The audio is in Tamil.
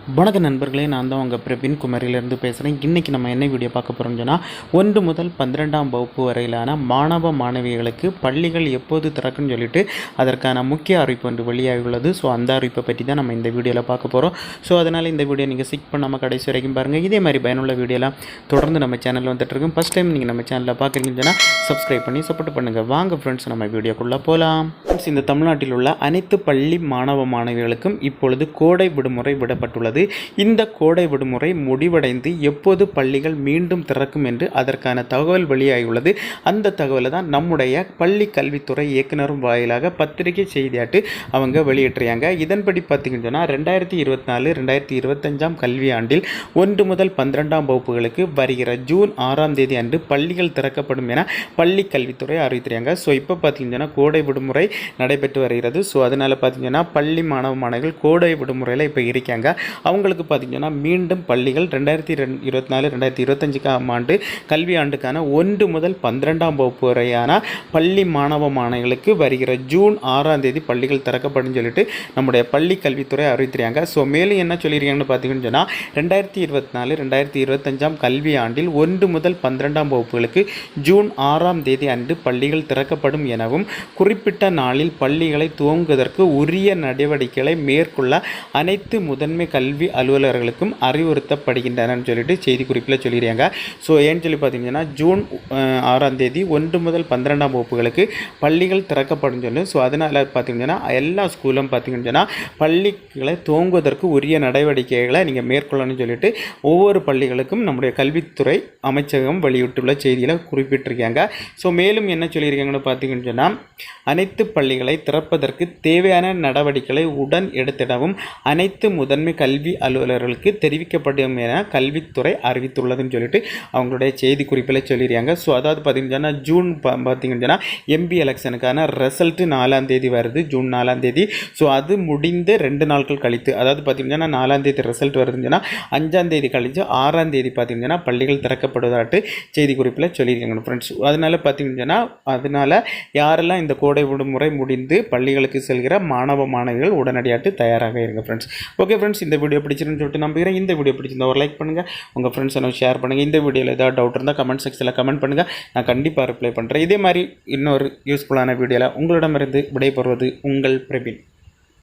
வணக்க நண்பர்களே, நான் தான் உங்கள் பிரபின் குமரியிலேருந்து பேசுகிறேன். இன்றைக்கி நம்ம என்ன வீடியோ பார்க்க போகிறோம்னு சொன்னால் 1 முதல் 12ஆம் வகுப்பு வரையிலான மாணவ மாணவிகளுக்கு பள்ளிகள் எப்போது திறக்குன்னு சொல்லிட்டு அதற்கான முக்கிய அறிவிப்பு ஒன்று வெளியாகியுள்ளது. ஸோ அந்த அறிவிப்பை பற்றி தான் நம்ம இந்த வீடியோவில் பார்க்க போகிறோம். ஸோ அதனால் இந்த வீடியோ நீங்கள் ஸ்கிப் பண்ணாமல் கடைசி வரைக்கும் பாருங்கள். இதே மாதிரி பயனுள்ள வீடியோலாம் தொடர்ந்து நம்ம சேனலில் வந்துட்டுருக்கோம். ஃபஸ்ட் டைம் நீங்கள் நம்ம சேனலில் பார்க்குறீங்கன்னு சொன்னால் சப்ஸ்கிரைப் பண்ணி சப்போர்ட் பண்ணுங்கள். வாங்க ஃப்ரெண்ட்ஸ், நம்ம வீடியோக்குள்ளே போகலாம். இந்த தமிழ்நாட்டில் உள்ள அனைத்து பள்ளி மாணவ மாணவிகளுக்கும் இப்பொழுது கோடை விடுமுறை விடப்பட்டுள்ளது. இந்த கோடை விடுமுறை முடிவடைந்து எப்போது பள்ளிகள் மீண்டும் திறக்கும் என்று அதற்கான தகவல் வெளியாகியுள்ளது. அந்த தகவலை தான் நம்முடைய பள்ளி கல்வித்துறை இயக்குனரும் வாயிலாக பத்திரிகை செய்தியாட்டு அவங்க வெளியிட்டிருக்காங்க. இதன்படி பார்த்தீங்கன்னு சொன்னால் 2024-2025 கல்வியாண்டில் 1 முதல் 12ஆம் வகுப்புகளுக்கு வருகிற ஜூன் 6ஆம் தேதி அன்று பள்ளிகள் திறக்கப்படும் என பள்ளி கல்வித்துறை அறிவித்திருக்காங்க. ஸோ இப்போ பார்த்தீங்கன்னா கோடை விடுமுறை நடைபெற்று வருகிறது. ஸோ அதனால் பார்த்தீங்கன்னா பள்ளி மாணவ மாணவிகள் கோடை விடுமுறையில் இப்போ இருக்காங்க. அவங்களுக்கு பார்த்தீங்கன்னா மீண்டும் பள்ளிகள் 2024-2025 ஆண்டு கல்வி ஆண்டுக்கான 1 முதல் 12ஆம் வகுப்பு வரையான பள்ளி மாணவ மாணவிகளுக்கு வருகிற ஜூன் 6ஆம் தேதி பள்ளிகள் திறக்கப்படும் சொல்லிட்டு நம்முடைய பள்ளி கல்வித்துறை அறிவித்திருக்காங்க. ஸோ மேலும் என்ன சொல்லியிருக்காங்கன்னு பார்த்தீங்கன்னு சொன்னால் 2024-2025 கல்வி ஆண்டில் 1 முதல் 12ஆம் வகுப்புகளுக்கு ஜூன் 6ஆம் தேதி அன்று பள்ளிகள் திறக்கப்படும் எனவும் குறிப்பிட்ட நாளில் பள்ளிகளை துவங்குவதற்கு உரிய நடவடிக்கைகளை மேற்கொள்ள அனைத்து முதன்மை கல்வி அலுவலர்களுக்கும் அறிவுறுத்தப்படுகின்றனன்னு சொல்லிட்டு செய்தி குறிப்பில் சொல்லிடுறாங்க. ஸோ ஏன்னு சொல்லி பார்த்தீங்கன்னா ஜூன் 6ஆம் தேதி 1 முதல் 12ஆம் வகுப்புகளுக்கு பள்ளிகள் திறக்கப்படும் சொல்லி. ஸோ அதனால் பார்த்தீங்கன்னா எல்லா ஸ்கூலும் பார்த்தீங்கன்னா பள்ளிகளை துவங்குவதற்கு உரிய நடவடிக்கைகளை நீங்கள் மேற்கொள்ளணும்னு சொல்லிட்டு ஒவ்வொரு பள்ளிகளுக்கும் நம்முடைய கல்வித்துறை அமைச்சகம் வெளியிட்டுள்ள செய்தியில் குறிப்பிட்டிருக்காங்க. ஸோ மேலும் என்ன சொல்லியிருக்காங்கன்னு பார்த்தீங்கன்னு சொன்னால் அனைத்து பள்ளிகளை திறப்பதற்கு தேவையான நடவடிக்கைகளை உடன் எடுத்திடவும் அனைத்து முதன்மை கல்வி அலுவலர்களுக்கு தெரிவிக்கப்படும் என கல்வித்துறை அறிவித்துள்ளதுன்னு சொல்லிட்டு அவங்களுடைய செய்தி குறிப்பில் சொல்லிடுறாங்க. ஸோ அதாவது பார்த்தீங்கன்னா ஜூன் பார்த்தீங்கன்னா எம்பி எலெக்ஷனுக்கான ரிசல்ட் 4ஆம் தேதி வருது, ஜூன் 4ஆம் தேதி. ஸோ அது முடிந்து 2 நாட்கள் கழித்து, அதாவது பார்த்தீங்கன்னா 4ஆம் தேதி ரிசல்ட் வருதுன்னா 5ஆம் தேதி கழித்து 6ஆம் தேதி பார்த்தீங்கன்னா பள்ளிகள் திறக்கப்படுவதாட்டு செய்தி குறிப்பில் சொல்லியிருக்காங்க ஃப்ரெண்ட்ஸ். அதனால் பார்த்தீங்கன்னா யாரெல்லாம் இந்த கோடை விடுமுறை முடிந்து பள்ளிகளுக்கு செல்கிற மாணவ மாணவிகள் உடனடியாட்டு தயாராக இருங்க ஃப்ரெண்ட்ஸ். ஓகே ஃப்ரெண்ட்ஸ், இந்த வீடியோ பிடிச்சிருன்னு சொல்லிட்டு நம்புகிறேன். இந்த வீடியோ பிடிச்சிருந்தா ஒரு லைக் பண்ணுங்கள், உங்கள் ஃப்ரெண்ட்ஸ் ஷேர் பண்ணுங்கள். இந்த வீடியோவில் ஏதாவது டவுட் இருந்தால் கமெண்ட் செக்ஷனில் கமெண்ட் பண்ணுங்கள், நான் கண்டிப்பாக ரிப்ளை பண்ணுறேன். இதே மாதிரி இன்னொரு யூஸ்ஃபுல்லான வீடியோவில் உங்களிடமிருந்து விடைபெறுவது உங்கள் பிரபின்.